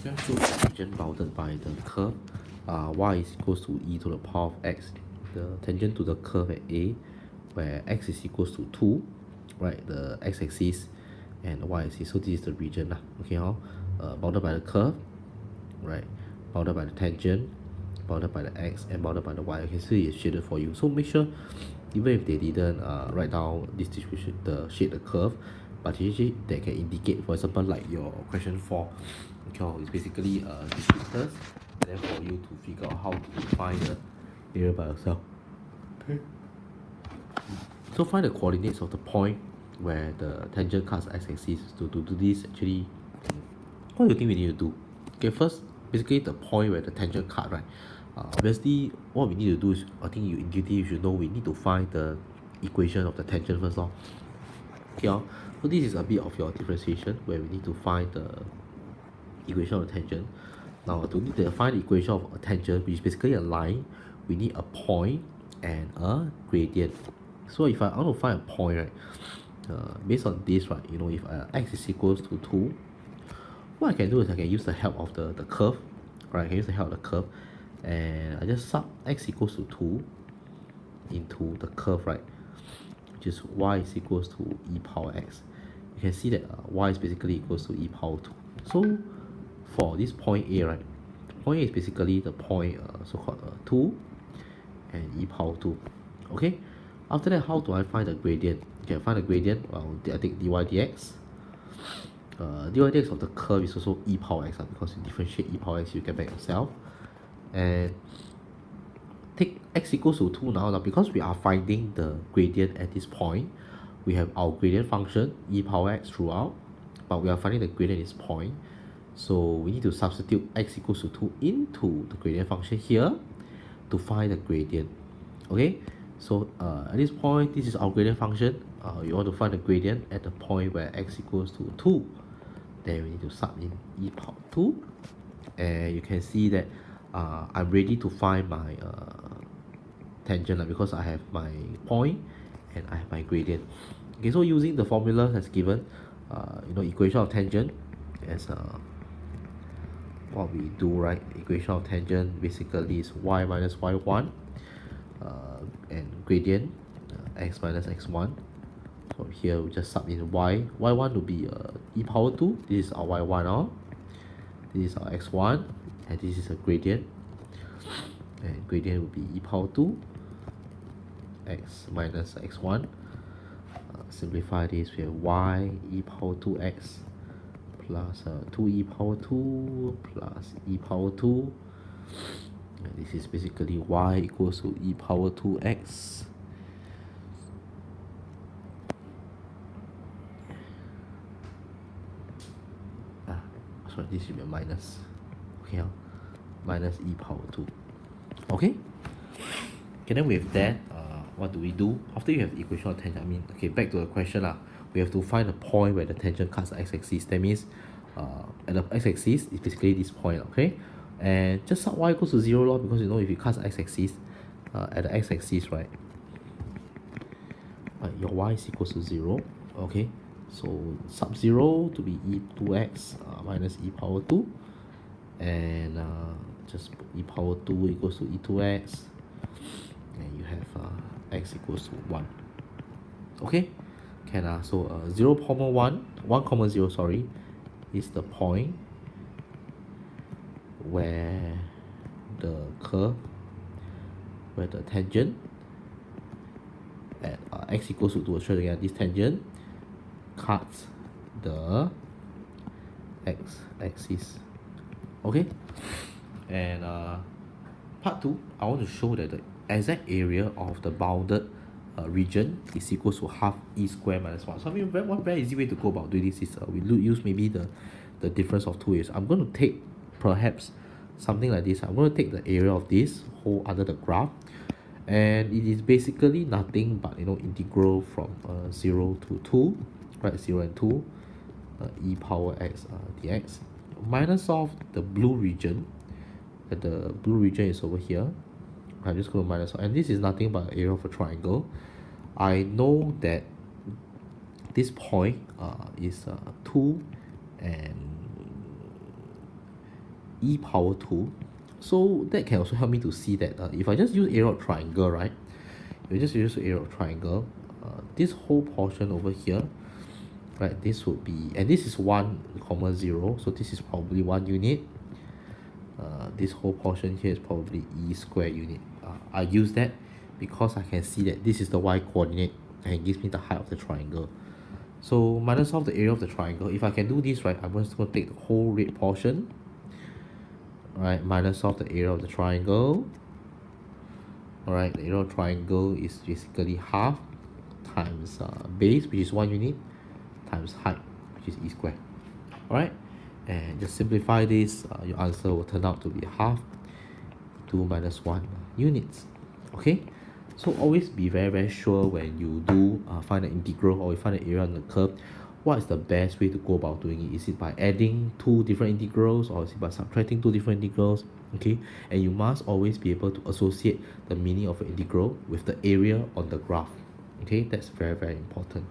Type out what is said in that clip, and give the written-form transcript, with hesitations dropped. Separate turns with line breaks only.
Okay, so the region bounded by the curve y is equals to e to the power of x, the tangent to the curve at a, where x is equals to 2, right, the x-axis and the y-axis. So this is the region lah. Okay, bounded by the curve, right, bounded by the tangent, bounded by the x, and bounded by the y. You can see it's shaded for you. So make sure, even if they didn't write down this distribution, the shade the curve, but usually they can indicate, for example, like your question 4. Okay, it's basically descriptors, and then for you to figure out how to find the area by yourself. Okay. So find the coordinates of the point where the tangent cuts x-axis. To do this, actually, what do you think we need to do? Okay, first, basically the point where the tangent cut, right? Obviously, what we need to do is, I think you intuitively you should know, we need to find the equation of the tangent first. Okay, so this is a bit of your differentiation where we need to find the equation of the tangent. Now, to find the equation of a tangent, which is basically a line, we need a point and a gradient. So if I want to find a point, right, based on this, right, if x is equals to 2, what I can do is I can use the help of the curve, right? I can use the help of the curve, and I just sub x equals to 2 into the curve, right, which is y is equals to e power x. You can see that y is basically equals to e power 2. So for this point A, right, point A is basically the point so-called 2 and e power 2. Okay, after that, how do I find the gradient? You can find the gradient, well, I take dy dx. Dy dx of the curve is also e power x, because you differentiate e power x, you get back yourself. And take x equals to 2 now, because we are finding the gradient at this point. We have our gradient function e power x throughout, but we are finding the gradient at this point. So we need to substitute x equals to 2 into the gradient function here to find the gradient. Okay, so at this point, this is our gradient function. You want to find the gradient at the point where x equals to 2. Then we need to sub in e power 2. And you can see that I'm ready to find my tangent because I have my point and I have my gradient. Okay, so using the formula as given, equation of tangent as what we do, right? Equation of tangent basically is y minus y1 and gradient x minus x1. So here we just sub in y1 will be e power 2. This is our y1, this is our x1, and this is a gradient, and gradient will be e power 2 x minus x1. Simplify this, we have y e power 2x plus 2e power 2 plus e power 2, and this is basically y equals to e power 2x. Sorry, this should be a minus. Okay, minus e power 2. Okay, then with that, what do we do after you have the equation of tangent? Okay, back to the question we have to find a point where the tangent cuts the x-axis. That means at the x-axis is basically this point. Okay, and just sub y equals to 0 because if you cut the x-axis at the x-axis, right, your y is equals to 0. Okay, so sub 0 to be e2x minus e power 2, and just put e power 2 equals to e2x, and you have x equals to 1. Okay, so 1,0, sorry, is the point where the curve, where the tangent at x equals to 2, show again, this tangent cuts the x-axis. Okay, and part 2, I want to show that the exact area of the bounded region is equals to half e square minus 1. So one very easy way to go about doing this is we use maybe the difference of 2 is, I'm going to take perhaps something like this. I'm going to take the area of this whole under the graph, and it is basically nothing but integral from 0 to 2, right, 0 and 2, e power x dx, minus of the blue region, and the blue region is over here. I'm just going to minus, and this is nothing but area of a triangle. I know that this point is 2 and e power 2. So that can also help me to see that if I just use area of triangle, right? If you just use area of triangle, this whole portion over here, right? This would be, and this is 1,0, so this is probably 1 unit. This whole portion here is probably e square unit. I use that because I can see that this is the y coordinate and it gives me the height of the triangle. So minus off the area of the triangle. If I can do this, right, I'm just going to take the whole red portion, right, minus off the area of the triangle. Alright, the area of triangle is basically half times base, which is 1 unit, times height, which is e squared. Alright, and just simplify this, your answer will turn out to be half 2 minus 1 units. Okay, so always be very sure when you do find an integral or you find an area on the curve, what is the best way to go about doing it? Is it by adding two different integrals, or is it by subtracting two different integrals? Okay, and you must always be able to associate the meaning of an integral with the area on the graph. Okay, that's very important.